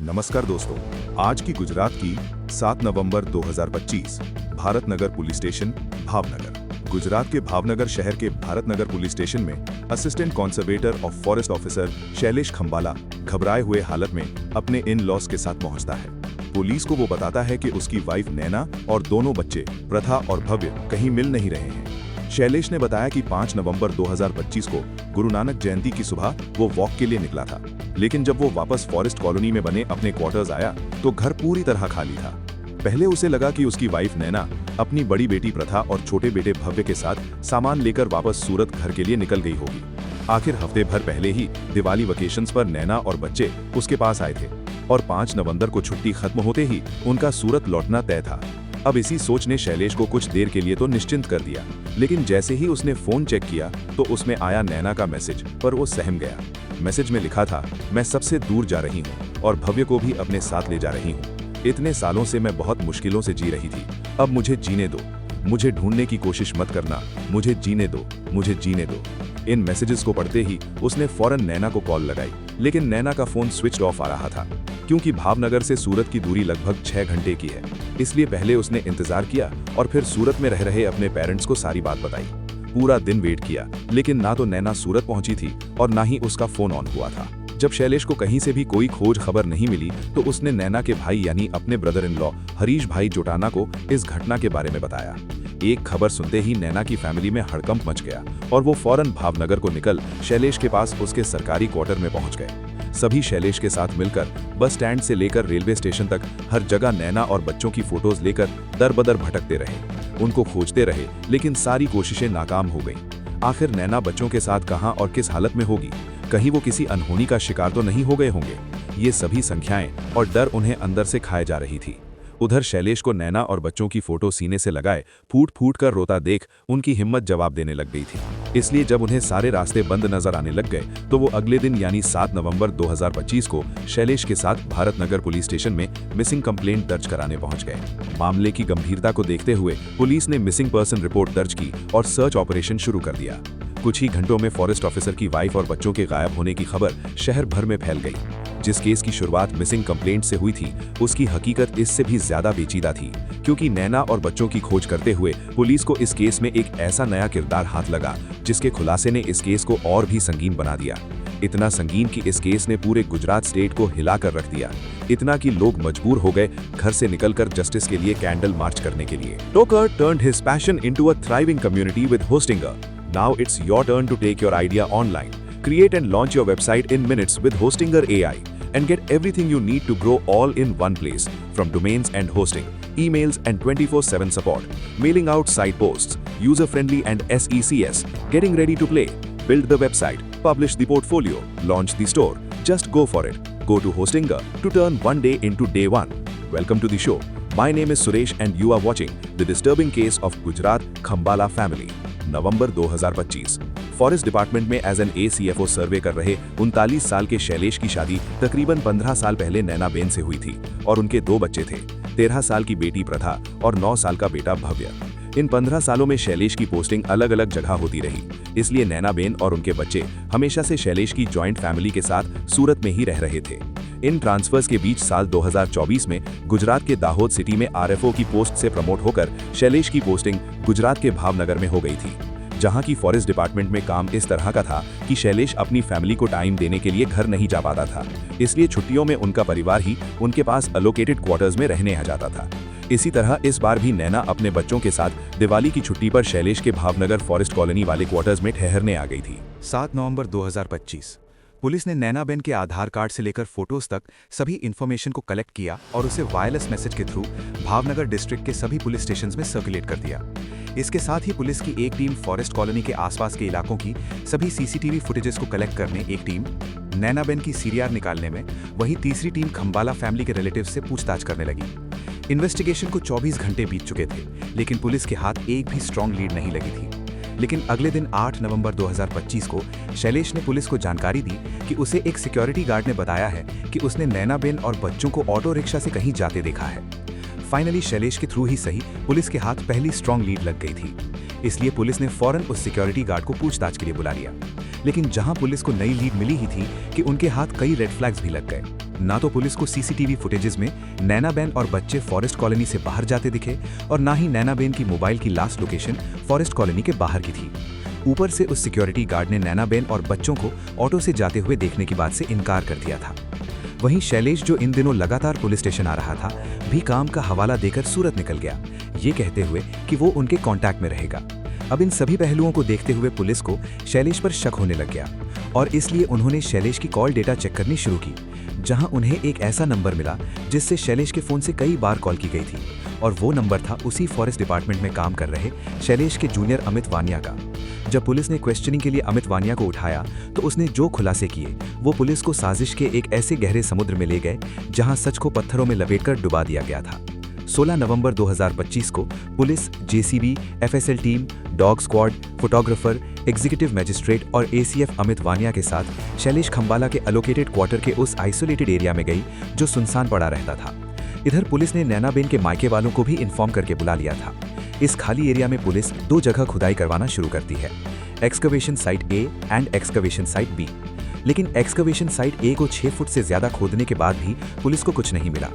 नमस्कार दोस्तों, आज की गुजरात की 7 नवंबर 2025 भारत नगर पुलिस स्टेशन भावनगर। गुजरात के भावनगर शहर के भारत नगर पुलिस स्टेशन में assistant conservator of forest officer Shailesh Khambala घबराए हुए हालत में अपने इन लॉस के साथ पहुंचता है। पुलिस को वो बताता है कि उसकी वाइफ नैना और दोनों बच्चे प्रथा और भव्य कहीं मिल नहीं रहे हैं। शैलेश ने बताया कि 5 नवंबर 2025 को गुरु नानक जयंती की सुबह वो वॉक के लिए निकला था, लेकिन जब वो वापस फॉरेस्ट कॉलोनी में बने अपने क्वार्टर्स आया तो घर पूरी तरह खाली था। पहले उसे लगा कि उसकी वाइफ नैना अपनी बड़ी बेटी प्रथा और छोटे बेटे भव्य के साथ सामान लेकर वापस सूरत घर के लिए निकल गई होगी। आखिर हफ्ते भर पहले ही दिवाली वेकेशंस पर नैना और बच्चे उसके पास आए थे और 5 नवंबर को छुट्टी खत्म होते ही उनका सूरत लौटना तय था। अब इसी सोच ने शैलेश को कुछ देर के लिए तो निश्चिंत कर दिया, लेकिन जैसे ही उसने फोन चेक किया तो उसमें आया नैना का मैसेज, पर वो सहम गया। मैसेज में लिखा था, मैं सबसे दूर जा रही हूँ और भव्य को भी अपने साथ ले जा रही हूँ। इतने सालों से मैं बहुत मुश्किलों से जी रही थी, अब मुझे जीने दो। मुझे ढूंढने की कोशिश मत करना, मुझे जीने दो, मुझे जीने दो। इन मैसेजेस को पढ़ते ही उसने फौरन नैना को कॉल लगाई, लेकिन नैना का फोन स्विच ऑफ आ रहा था। क्योंकि भावनगर से सूरत की दूरी लगभग 6 घंटे की है, इसलिए पहले उसने इंतजार किया और फिर सूरत में रह रहे अपने पेरेंट्स को सारी बात बताई। पूरा दिन वेट किया, लेकिन ना तो नैना सूरत पहुंची थी और ना ही उसका फोन ऑन हुआ था। जब शैलेश को कहीं से भी कोई खोज खबर नहीं मिली तो उसने नैना के भाई यानी अपने ब्रदर इन लॉ हरीश भाई जोटाना को इस घटना के बारे में बताया। एक खबर सुनते ही नैना की फैमिली में हड़कंप मच गया और वो फौरन भावनगर को निकल शैलेश के पास उसके सरकारी क्वार्टर में पहुंच गए। सभी शैलेश के साथ मिलकर बस स्टैंड से लेकर रेलवे स्टेशन तक हर जगह नैना और बच्चों की फोटोज लेकर दर-बदर भटकते रहे। उनको खोजते रहे, लेकिन सारी कोशिशें नाकाम हो गईं। आखिर नैना बच्चों के साथ कहां और किस हालत में होगी? कहीं वो किसी अनहोनी का शिकार तो नहीं हो गए होंगे? ये सभी संख्याएं और डर उन्हें अंदर से खाए जा रही थी। उधर शैलेश को नैना और बच्चों की फोटो सीने से लगाए फूट फूट कर रोता देख उनकी हिम्मत जवाब देने लग गई थी। इसलिए जब उन्हें सारे रास्ते बंद नजर आने लग गए तो वो अगले दिन यानी 7 नवंबर 2025 को शैलेश के साथ भारत नगर पुलिस स्टेशन में मिसिंग कंप्लेंट दर्ज कराने पहुंच गए। मामले की गंभीरता को देखते हुए पुलिस ने मिसिंग पर्सन रिपोर्ट दर्ज की और सर्च ऑपरेशन शुरू कर दिया। कुछ ही घंटों में फॉरेस्ट ऑफिसर की वाइफ और बच्चों के गायब होने की खबर शहर भर में फैल गई। जिस केस की शुरुआत मिसिंग कंप्लेंट से हुई थी, उसकी हकीकत इससे भी ज्यादा पेचीदा थी, क्योंकि नैना और बच्चों की खोज करते हुए पुलिस को इस केस में एक ऐसा नया किरदार हाथ लगा जिसके खुलासे ने इस केस को और भी संगीन बना दिया। इतना संगीन कि इस केस ने पूरे गुजरात स्टेट को हिला कर रख दिया। इतना कि लोग मजबूर हो गए घर से निकलकर जस्टिस के लिए कैंडल मार्च करने के लिए। टोकर turned his passion into a thriving community with Hostinger. Now it's your turn to take your idea online. Create and launch your website in minutes with Hostinger AI and get everything you need to grow all in one place, from domains and hosting, emails and 24/7 support, mailing out site posts, user-friendly and SECS, getting ready to play. Build the website, publish the portfolio, launch the store. Just go for it. Go to Hostinger to turn one day into day one. Welcome to the show. My name is Suresh and you are watching the disturbing case of Gujarat Khambala family. November 2025 forest department में as an ACFO सर्वे कर रहे 39 साल के शैलेश की शादी तकरीबन 15 साल पहले नैना बेन से हुई थी और उनके 2 बच्चे थे, 13 साल की बेटी प्रथा और 9 साल का बेटा भव्य। इन 15 सालों में शैलेश की पोस्टिंग अलग अलग जगह होती रही, इसलिए नैना बेन और उनके बच्चे हमेशा से शैलेश की जॉइंट फैमिली के साथ सूरत में ही रह रहे थे। इन ट्रांसफर्स के बीच साल 2024 में गुजरात के दाहोद सिटी में RFO की पोस्ट से प्रमोट होकर शैलेश की पोस्टिंग गुजरात के भावनगर में हो गई थी, जहां की फॉरेस्ट डिपार्टमेंट में काम इस तरह का था कि शैलेश अपनी फैमिली को टाइम देने के लिए घर नहीं जा पाता था, इसलिए छुट्टियों में उनका परिवार ही उनके पास अलोकेटेड क्वार्टर्स में रहने आ जाता था। इसी तरह इस बार भी नैना अपने बच्चों के साथ दिवाली की छुट्टी पर शैलेश के भावनगर फॉरेस्ट कॉलोनी वाले क्वार्टर्स में ठहरने आ गई थी। 7 नवंबर 2025 पुलिस ने नैना बेन के आधार कार्ड से लेकर फोटोज तक सभी इंफॉर्मेशन को कलेक्ट किया और उसे वायरलेस मैसेज के थ्रू भावनगर डिस्ट्रिक्ट के सभी पुलिस स्टेशंस में सर्कुलेट कर दिया। इसके साथ ही पुलिस की एक टीम फॉरेस्ट कॉलोनी के आसपास के इलाकों की सभी CCTV फुटेजेस को कलेक्ट करने एक टीम, नैना बेन की CDR निकालने में वहीं तीसरी टीम खंबाला फैमिली के रिलेटिव्स से पूछताछ करने लगी। इन्वेस्टिगेशन को 24 घंटे बीत चुके थे, लेकिन पुलिस के हाथ एक भी स्ट्रॉन्ग लीड नहीं लगी थी। लेकिन अगले दिन 8 नवंबर 2025 को शैलेश ने पुलिस को जानकारी दी कि उसे एक सिक्योरिटी गार्ड ने बताया है कि उसने नैना बेन और बच्चों को ऑटो रिक्शा से कहीं जाते देखा है। फाइनली शैलेश के थ्रू ही सही पुलिस के हाथ पहली स्ट्रॉन्ग लीड लग गई थी, इसलिए पुलिस ने फौरन उस सिक्योरिटी गार्ड को पूछताछ के लिए बुला लिया। लेकिन जहां पुलिस को नई लीड मिली ही थी कि उनके हाथ कई रेड फ्लैग्स भी लग गए। ना तो पुलिस को सीसीटीवी फुटेजेस में नैनाबेन और बच्चे फॉरेस्ट कॉलोनी से बाहर जाते दिखे और ना ही नैनाबेन की मोबाइल की लास्ट लोकेशन फॉरेस्ट कॉलोनी के बाहर की थी। ऊपर से उस सिक्योरिटी गार्ड ने नैनाबेन और बच्चों को ऑटो से जाते हुए देखने की बात से इनकार कर दिया था। वहीं शैलेश, जो इन दिनों लगातार पुलिस स्टेशन आ रहा था, भी काम का हवाला देकर सूरत निकल गया, ये कहते हुए कि वो उनके कांटेक्ट में रहेगा। अब इन सभी पहलुओं को देखते हुए पुलिस को शैलेश पर शक होने लग गया और इसलिए उन्होंने शैलेश की कॉल डेटा चेक करनी शुरू की, जहां उन्हें एक ऐसा नंबर मिला जिससे शैलेश के फोन से कई बार कॉल की गई थी और वो नंबर था उसी फॉरेस्ट डिपार्टमेंट में काम कर रहे शैलेश के जूनियर अमित वानिया का। जब पुलिस ने क्वेश्चनिंग के लिए अमित वानिया को उठाया तो उसने जो खुलासे किए वो पुलिस को साजिश के एक ऐसे गहरे समुद्र में ले गए जहां सच को पत्थरों में लपेटकर डुबा दिया गया था। 16 नवंबर 2025 को police, JCB, FSL team, dog squad, photographer, executive magistrate और एसीएफ अमित वानिया के साथ शैलेश खंबाला के एलोकेटेड क्वार्टर के उस आइसोलेटेड एरिया में गई जो सुनसान पड़ा रहता था। इधर पुलिस ने नैनाबेन के मायके वालों को भी इन्फॉर्म करके बुला लिया था। इस खाली एरिया में पुलिस 2 जगह खुदाई करवाना शुरू करती है, excavation site A and excavation site B. लेकिन एक्सकवेशन साइट ए को 6 फुट से ज्यादा खोदने के बाद भी पुलिस को कुछ नहीं मिला।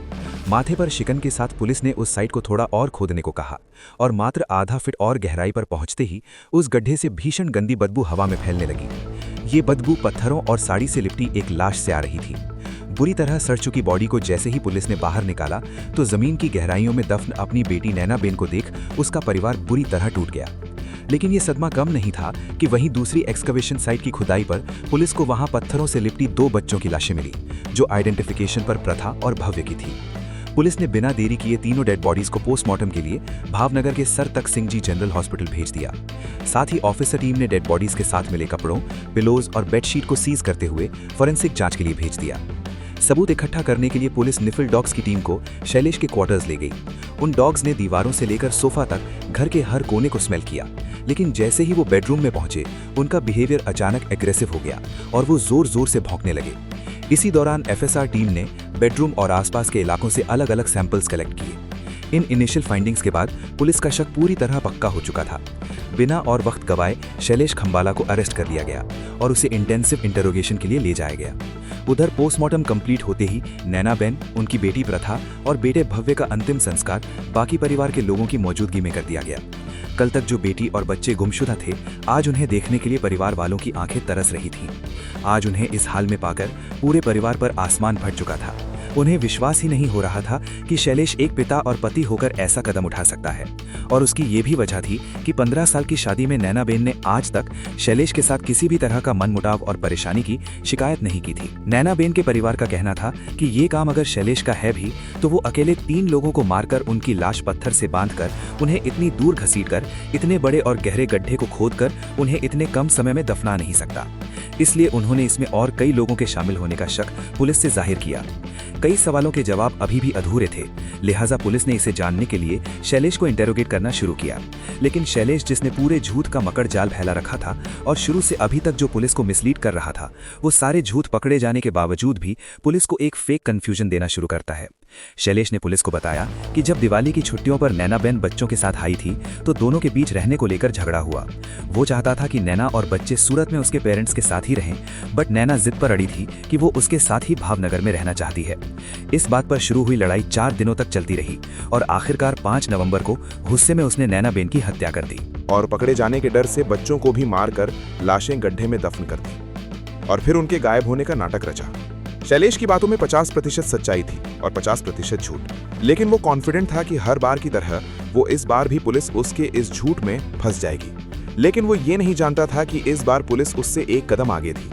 माथे पर शिकन के साथ पुलिस ने उस साइट को थोड़ा और खोदने को कहा और मात्र आधा फीट और गहराई पर पहुंचते ही उस गड्ढे से भीषण गंदी बदबू हवा में फैलने लगी। ये बदबू पत्थरों और साड़ी से लिपटी एक लाश से आ रही थी। बुरी तरह सड़ चुकी बॉडी को जैसे ही पुलिस ने बाहर निकाला तो जमीन की गहराइयों में दफन अपनी बेटी नैनाबेन को देख उसका परिवार बुरी तरह टूट गया। लेकिन ये सदमा कम नहीं था कि वहीं दूसरी एक्सकवेशन साइट की खुदाई पर पुलिस को वहां पत्थरों से लिपटी 2 बच्चों की लाशें मिली, जो आइडेंटिफिकेशन पर प्रथा और भव्य की थी। पुलिस ने बिना देरी किए तीनों डेड बॉडीज को पोस्टमार्टम के लिए भावनगर के सर तख्त सिंह जी जनरल हॉस्पिटल भेज दिया। साथ ही ऑफिसर टीम ने डेड बॉडीज के साथ मिले कपड़ों, पिलोज और बेडशीट को सीज करते हुए फॉरेंसिक जांच के लिए भेज दिया। सबूत इकट्ठा करने के लिए पुलिस निफिल डॉग्स की टीम को शैलेश के क्वार्टर्स ले गई। उन डॉग्स ने दीवारों से लेकर सोफा तक घर के हर कोने को स्मेल किया, लेकिन जैसे ही वो बेडरूम में पहुंचे उनका बिहेवियर अचानक एग्रेसिव हो गया और वो जोर जोर से भौंकने लगे। इसी दौरान एफएसआर टीम ने बेडरूम और आसपास के इलाकों से अलग अलग सैंपल्स कलेक्ट किए। इन इनिशियल फाइंडिंग्स के बाद पुलिस का शक पूरी तरह पक्का हो चुका था। बिना और वक्त गवाए शैलेश खंबाला को अरेस्ट कर लिया गया और उसे इंटेंसिव इंटरोगेशन के लिए ले जाया गया। उधर पोस्टमार्टम कंप्लीट होते ही नैनाबेन, उनकी बेटी प्रथा और बेटे भव्य का अंतिम संस्कार बाकी परिवार के लोगों की मौजूदगी में कर दिया गया। कल तक जो बेटी और बच्चे गुमशुदा थे, आज उन्हें देखने के लिए परिवार वालों की आंखें तरस रही थीं। आज उन्हें इस हाल में पाकर पूरे परिवार पर आसमान फट चुका था। उन्हें विश्वास ही नहीं हो रहा था कि शैलेश एक पिता और पति होकर ऐसा कदम उठा सकता है और उसकी ये भी वजह थी कि 15 साल की शादी में नैनाबेन ने आज तक शैलेश के साथ किसी भी तरह का मनमुटाव और परेशानी की शिकायत नहीं की थी। नैनाबेन के परिवार का कहना था कि ये काम अगर शैलेश का है भी तो वो अकेले 3 लोगों को मारकर उनकी लाश पत्थर से बांधकर उन्हें इतनी दूर घसीटकर इतने बड़े और गहरे गड्ढे को खोदकर उन्हें इतने कम समय में दफना नहीं सकता। इसलिए उन्होंने इसमें और कई लोगों के शामिल होने का शक पुलिस से जाहिर किया। कई सवालों के जवाब अभी भी अधूरे थे, लिहाजा पुलिस ने इसे जानने के लिए शैलेश को इंटेरोगेट करना शुरू किया। लेकिन शैलेश, जिसने पूरे झूठ का मकड़ जाल फैला रखा था और शुरू से अभी तक जो पुलिस को मिसलीड कर रहा था, वो सारे झूठ पकड़े जाने के बावजूद भी पुलिस को एक फेक कंफ्यूजन देना शुरू करता है। शैलेश ने पुलिस को बताया कि जब दिवाली की छुट्टियों पर नैनाबेन बच्चों के साथ आई थी तो दोनों के बीच रहने को लेकर झगड़ा हुआ। वो चाहता था कि नैना और बच्चे सूरत में उसके पेरेंट्स के साथ ही रहें, बट नैना जिद पर अड़ी थी कि वो उसके साथ ही भावनगर में रहना चाहती है। इस बात पर शुरू हुई लड़ाई 4 दिनों तक चलती रही और आखिरकार 5 नवंबर को गुस्से में उसने नैनाबेन की हत्या कर दी और पकड़े जाने के डर से बच्चों को भी मारकर लाशें गड्ढे में दफन कर दी और फिर उनके गायब होने का नाटक रचा। शैलेश की बातों में 50% सच्चाई थी और 50% झूठ, लेकिन वो कॉन्फिडेंट था कि हर बार की तरह वो इस बार भी पुलिस उसके इस झूठ में फंस जाएगी। लेकिन वो ये नहीं जानता था कि इस बार पुलिस उससे एक कदम आगे थी।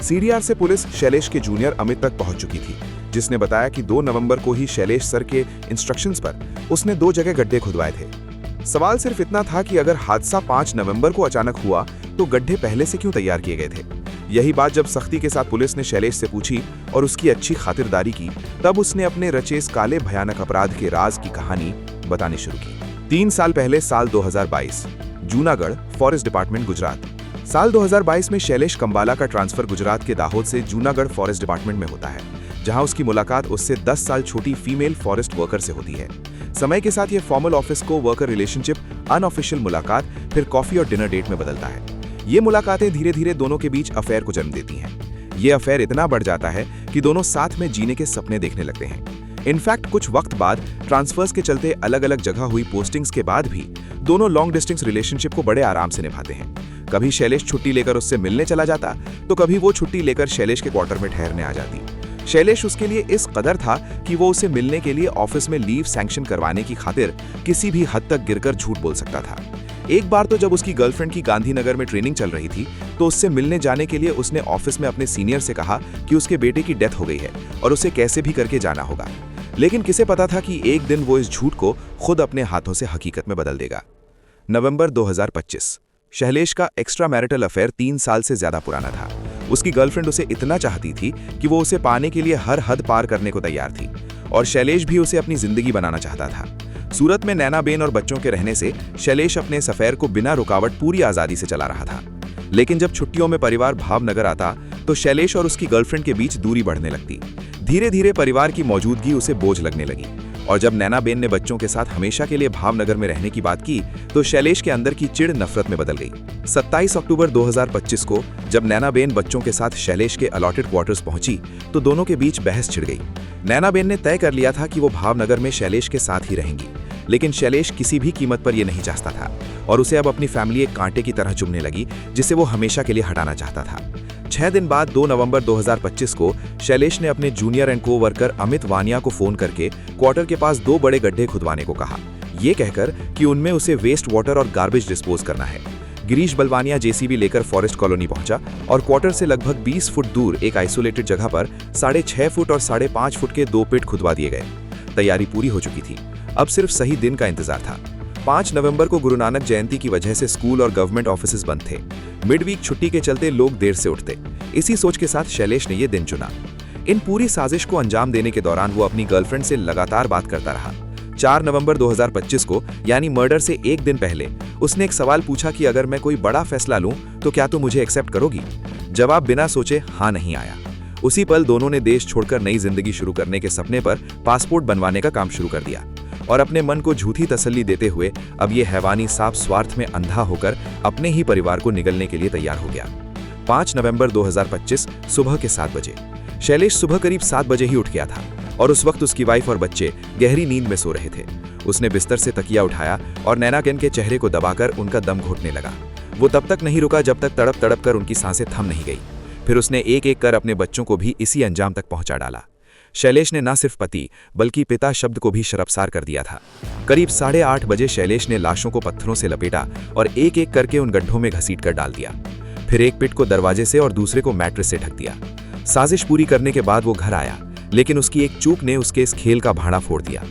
सीडीआर से पुलिस शैलेश के जूनियर अमित तक पहुंच चुकी थी, जिसने बताया कि 2 नवंबर को ही शैलेश सर के इंस्ट्रक्शंस पर उसने 2 जगह गड्ढे खुदवाए थे। सवाल सिर्फ इतना था कि अगर हादसा 5 नवंबर को अचानक हुआ तो गड्ढे पहले से क्यों तैयार किए गए थे। यही बात जब सख्ती के साथ पुलिस ने शैलेश से पूछी और उसकी अच्छी खातिरदारी की, तब उसने अपने रचे इस काले भयानक अपराध के राज की कहानी बतानी शुरू की। 3 साल पहले, साल 2022, जूनागढ़, फॉरेस्ट डिपार्टमेंट, गुजरात। साल 2022 में शैलेश खंबाला का ट्रांसफर गुजरात के दाहोद से जूनागढ़ फॉरेस्ट डिपार्टमेंट में होता है, जहां उसकी मुलाकात उससे 10 साल छोटी फीमेल फॉरेस्ट वर्कर से होती है। समय के साथ यह फॉर्मल ऑफिस को वर्कर रिलेशनशिप, अनऑफिशियल मुलाकात, फिर कॉफी और डिनर डेट में बदलता है। ये मुलाकातें धीरे धीरे दोनों के बीच अफेयर को जन्म देती हैं। ये अफेयर इतना बढ़ जाता है कि दोनों साथ में जीने के सपने देखने लगते हैं। इनफैक्ट कुछ वक्त बाद ट्रांसफर्स के चलते अलग अलग जगह हुई पोस्टिंग्स के बाद भी दोनों लॉन्ग डिस्टेंस रिलेशनशिप को बड़े आराम से निभाते हैं। कभी शैलेश छुट्टी लेकर उससे मिलने चला जाता तो कभी वो छुट्टी लेकर शैलेश के क्वार्टर में ठहरने आ जाती। शैलेश उसके लिए इस कदर था कि वो उसे मिलने के लिए ऑफिस में लीव सैंक्शन करवाने की खातिर किसी भी हद तक गिरकर झूठ बोल सकता था। एक बार तो जब उसकी गर्लफ्रेंड की गांधीनगर में ट्रेनिंग चल रही थी तो उससे मिलने जाने के लिए उसने ऑफिस में अपने सीनियर से कहा कि उसके बेटे की डेथ हो गई है और उसे कैसे भी करके जाना होगा। लेकिन किसे पता था कि एक दिन वो इस झूठ को खुद अपने हाथों से हकीकत में बदल देगा। नवंबर 2025। शैलेश का एक्स्ट्रा मैरिटल अफेयर 3 साल से ज्यादा पुराना था। उसकी गर्लफ्रेंड उसे इतना चाहती थी कि वो उसे पाने के लिए हर हद पार करने को तैयार थी और शैलेश भी उसे अपनी जिंदगी बनाना चाहता था। सूरत में नैनाबेन और बच्चों के रहने से शैलेश अपने इस अफेयर को बिना रुकावट पूरी आजादी से चला रहा था। लेकिन जब छुट्टियों में परिवार भावनगर आता तो शैलेश और उसकी गर्लफ्रेंड के बीच दूरी बढ़ने लगती। धीरे धीरे परिवार की मौजूदगी उसे बोझ लगने लगी और जब नैनाबेन ने बच्चों के साथ हमेशा के लिए भावनगर में रहने की बात की तो शैलेश के अंदर की चिढ़ नफरत में बदल गई। 27 अक्टूबर 2025 को जब नैनाबेन बच्चों के साथ शैलेश के अलॉटेड क्वार्टर्स पहुंची तो दोनों के बीच बहस छिड़ गई। नैनाबेन ने तय कर लिया था कि वो भावनगर में शैलेश के साथ ही रहेंगी, लेकिन शैलेश किसी भी कीमत पर यह नहीं चाहता था और उसे अब अपनी फैमिली एक कांटे की तरह चुभने लगी जिसे वो हमेशा के लिए हटाना चाहता था। 6 दिन बाद 2 नवंबर 2025 को शैलेश ने अपने जूनियर एंड को-वर्कर अमित वानिया को फोन करके क्वार्टर के पास 2 बड़े गड्ढे खुदवाने को कहा, ये कहकर कि उनमें उसे वेस्ट वाटर और गार्बेज डिस्पोज करना है। गिरीश बलवानिया जेसीबी लेकर फॉरेस्ट कॉलोनी पहुंचा और क्वार्टर से लगभग 20 फुट दूर एक आइसोलेटेड जगह पर 6.5 फुट और 5.5 फुट के 2 पिट खुदवा दिए गए। तैयारी पूरी हो चुकी थी, अब सिर्फ सही दिन का इंतजार था। 5 नवंबर को गुरु नानक जयंती की वजह से स्कूल और गवर्नमेंट ऑफिसेज बंद थे। मिडवीक छुट्टी के चलते लोग देर से उठते। इसी सोच के साथ शैलेश ने यह दिन चुना। इन पूरी साजिश को अंजाम देने के दौरान वो अपनी गर्लफ्रेंड से लगातार बात करता रहा। 4 नवंबर 2025 को यानी मर्डर से एक दिन पहले उसने एक सवाल पूछा कि अगर मैं कोई बड़ा फैसला लूं तो क्या तुम मुझे एक्सेप्ट करोगी? जवाब बिना सोचे हाँ नहीं आया। उसी पल दोनों ने देश छोड़कर नई जिंदगी शुरू करने के सपने पर पासपोर्ट बनवाने का काम शुरू कर दिया और अपने मन को झूठी तसल्ली देते हुए अब ये हैवानी सांप स्वार्थ में अंधा होकर अपने ही परिवार को निगलने के लिए तैयार हो गया। 5 नवंबर 2025 सुबह के 7 बजे शैलेश सुबह करीब 7 बजे ही उठ गया था और उस वक्त उसकी वाइफ और बच्चे गहरी नींद में सो रहे थे। उसने बिस्तर से तकिया उठाया और नैनाबेन के चेहरे को दबाकर उनका दम घोटने लगा। वो तब तक नहीं रुका जब तक तड़प तड़प कर उनकी सांसें थम नहीं गई। फिर उसने एक एक कर अपने बच्चों को भी इसी अंजाम तक पहुंचा डाला। शैलेश ने न सिर्फ पति बल्कि पिता शब्द को भी शर्मसार कर दिया था। करीब 8:30 बजे शैलेश ने लाशों को पत्थरों से लपेटा और एक एक करके उन गड्ढों में घसीट कर डाल दिया। फिर एक पिट को दरवाजे से और दूसरे को मैट्रेस से ढक दिया। साजिश पूरी करने के बाद वो घर आया, लेकिन उसकी एक चूक ने उसके इस खेल का भाड़ा फोड़ दिया।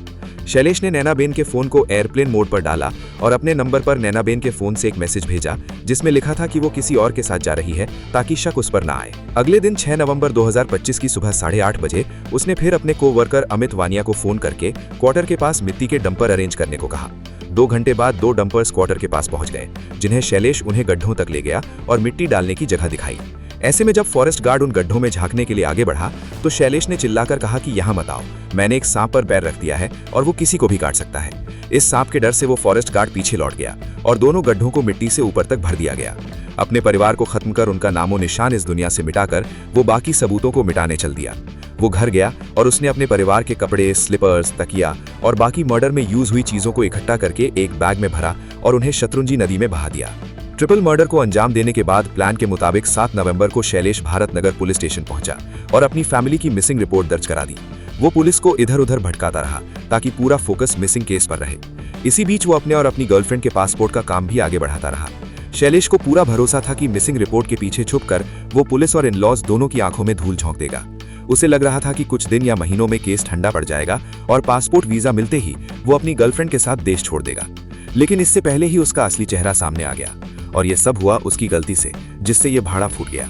शैलेश ने नैनाबेन के फोन को एयरप्लेन मोड पर डाला और अपने नंबर पर नैनाबेन के फोन से एक मैसेज भेजा जिसमें लिखा था कि वो किसी और के साथ जा रही है ताकि शक उस पर ना आए। अगले दिन 6 नवंबर 2025 की सुबह 8:30 बजे उसने फिर अपने को-वर्कर अमित वानिया को फोन करके क्वार्टर के पास मिट्टी के डंपर अरेंज करने को कहा। 2 घंटे बाद 2 डंपर्स क्वार्टर के पास पहुंच गए, जिन्हें शैलेश उन्हें गड्ढों तक ले गया और मिट्टी डालने की जगह दिखाई। ऐसे में जब फॉरेस्ट गार्ड उन गड्ढों में झांकने के लिए आगे बढ़ा तो शैलेश ने चिल्लाकर कहा कि यहाँ मत आओ, मैंने एक सांप पर पैर रख दिया है और वो किसी को भी काट सकता है। इस सांप के डर से वो फॉरेस्ट गार्ड पीछे लौट गया और दोनों गड्ढों को मिट्टी से ऊपर तक भर दिया गया। अपने परिवार को खत्म कर उनका नामो निशान इस दुनिया से मिटाकर वो बाकी सबूतों को मिटाने चल दिया। वो घर गया और उसने अपने परिवार के कपड़े, स्लीपर्स, तकिया और बाकी मर्डर में यूज हुई चीजों को इकट्ठा करके एक बैग में भरा और उन्हें शत्रुंजी नदी में बहा दिया। ट्रिपल मर्डर को अंजाम देने के बाद प्लान के मुताबिक 7 नवंबर को शैलेश भारत नगर पुलिस स्टेशन पहुंचा और अपनी फैमिली की मिसिंग रिपोर्ट दर्ज करा दी। वो पुलिस को इधर उधर भटकाता रहा ताकि पूरा फोकस मिसिंग केस पर रहे। इसी बीच वो अपने और अपनी गर्लफ्रेंड के पासपोर्ट का काम भी आगे बढ़ाता रहा। शैलेश को पूरा भरोसा था कि मिसिंग रिपोर्ट के पीछे छुपकर वो पुलिस और इन-लॉज दोनों की आंखों में धूल झोंक देगा। उसे लग रहा था कि कुछ दिन या महीनों में केस ठंडा पड़ जाएगा और पासपोर्ट वीजा मिलते ही वो अपनी गर्लफ्रेंड के साथ देश छोड़ देगा। लेकिन इससे पहले ही उसका असली चेहरा सामने आ गया और ये सब हुआ उसकी गलती से, जिससे ये भाड़ा फूट गया।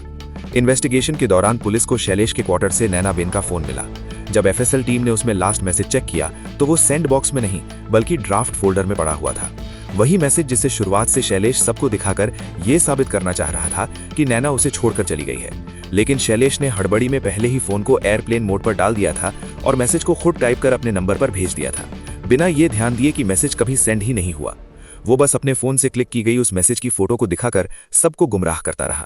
इन्वेस्टिगेशन के दौरान पुलिस को शैलेश के क्वार्टर से नैनाबेन का फोन मिला। जब एफएसएल टीम ने उसमें लास्ट मैसेज चेक किया तो वो सेंड बॉक्स में नहीं बल्कि ड्राफ्ट फोल्डर में पड़ा हुआ था। वही मैसेज जिसे शुरुआत से शैलेश सबको दिखाकर ये साबित करना चाह रहा था कि नैना उसे छोड़कर चली गई है। लेकिन शैलेश ने हड़बड़ी में पहले ही फोन को एयरप्लेन मोड पर डाल दिया था और मैसेज को खुद टाइप कर अपने नंबर पर भेज दिया था, बिना ये ध्यान दिए कि मैसेज कभी सेंड ही नहीं हुआ। वो बस अपने फोन से क्लिक की गई उस मैसेज की फोटो को दिखाकर सबको गुमराह करता रहा।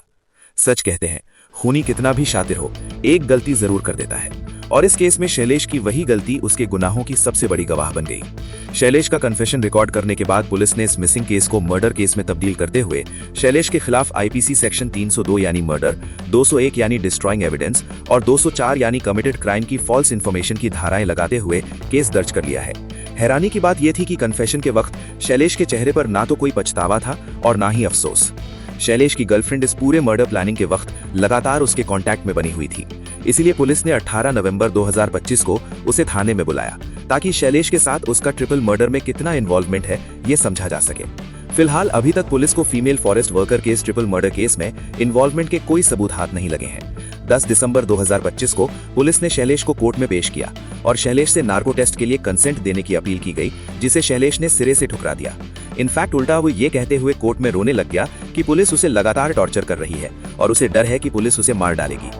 सच कहते हैं, खूनी कितना भी शातिर हो, एक गलती जरूर कर देता है, और इस केस में शैलेश की वही गलती उसके गुनाहों की सबसे बड़ी गवाह बन गई। शैलेश का कन्फेशन रिकॉर्ड करने के बाद पुलिस ने इस मिसिंग केस को मर्डर केस में तब्दील करते हुए शैलेश के खिलाफ आईपीसी सेक्शन 302 यानी मर्डर, 201 यानी डिस्ट्रॉइंग एविडेंस और 204 यानी कमिटेड क्राइम की फॉल्स इन्फॉर्मेशन की धाराएं लगाते हुए केस दर्ज कर लिया है। हैरानी की बात यह थी कि कन्फेशन के वक्त शैलेश के चेहरे पर ना तो कोई पछतावा था और ना ही अफसोस। शैलेश की गर्लफ्रेंड इस पूरे मर्डर प्लानिंग के वक्त लगातार उसके कांटेक्ट में बनी हुई थी, इसीलिए पुलिस ने 18 नवंबर 2025 को उसे थाने में बुलाया ताकि शैलेश के साथ उसका ट्रिपल मर्डर में कितना इन्वॉल्वमेंट है ये समझा जा सके। फिलहाल अभी तक पुलिस को फीमेल फॉरेस्ट वर्कर के इस ट्रिपल मर्डर केस में इन्वॉल्वमेंट के कोई सबूत हाथ नहीं लगे हैं। 10 दिसंबर 2025 को पुलिस ने शैलेश को कोर्ट में पेश किया और शैलेश से नार्को टेस्ट के लिए कंसेंट देने की अपील की गई, जिसे शैलेश ने सिरे से ठुकरा दिया। इनफैक्ट उल्टा वो ये कहते हुए कोर्ट में रोने लग गया कि पुलिस उसे लगातार टॉर्चर कर रही है और उसे डर है कि पुलिस उसे मार डालेगी।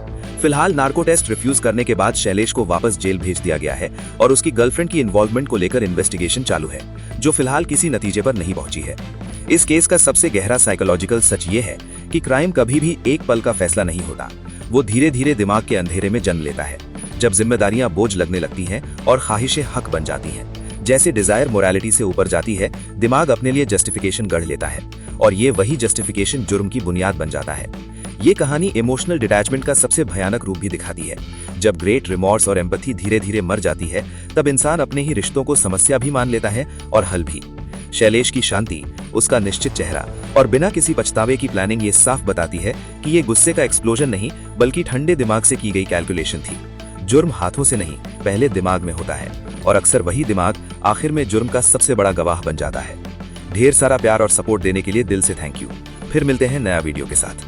फिलहाल नार्को टेस्ट रिफ्यूज करने के बाद शैलेश को वापस जेल भेज दिया गया है और उसकी गर्लफ्रेंड की इन्वॉल्वमेंट को लेकर इन्वेस्टिगेशन चालू है, जो फिलहाल किसी नतीजे पर नहीं पहुंची है। इस केस का सबसे गहरा साइकोलॉजिकल सच ये है कि क्राइम कभी भी एक पल का फैसला नहीं होता, वो धीरे धीरे दिमाग के अंधेरे में जन्म लेता है, जब जिम्मेदारियां बोझ लगने लगती हैं और ख्वाहिशें हक बन जाती हैं। जैसे डिजायर मोरालिटी से ऊपर जाती है, दिमाग अपने लिए जस्टिफिकेशन गढ़ लेता है और ये वही जस्टिफिकेशन जुर्म की बुनियाद बन जाता है। ये कहानी इमोशनल डिटैचमेंट का सबसे भयानक रूप भी दिखाती है। जब ग्रेट रिमॉर्स और एम्पैथी धीरे धीरे मर जाती है, तब इंसान अपने ही रिश्तों को समस्या भी मान लेता है और हल भी। शैलेश की शांति, उसका निश्चित चेहरा और बिना किसी पछतावे की प्लानिंग ये साफ बताती है कि ये गुस्से का एक्सप्लोजन नहीं बल्कि ठंडे दिमाग से की गई कैलकुलेशन थी। जुर्म हाथों से नहीं, पहले दिमाग में होता है और अक्सर वही दिमाग आखिर में जुर्म का सबसे बड़ा गवाह बन जाता है। ढेर सारा प्यार और सपोर्ट देने के लिए दिल से थैंक यू। फिर मिलते हैं नया वीडियो के साथ।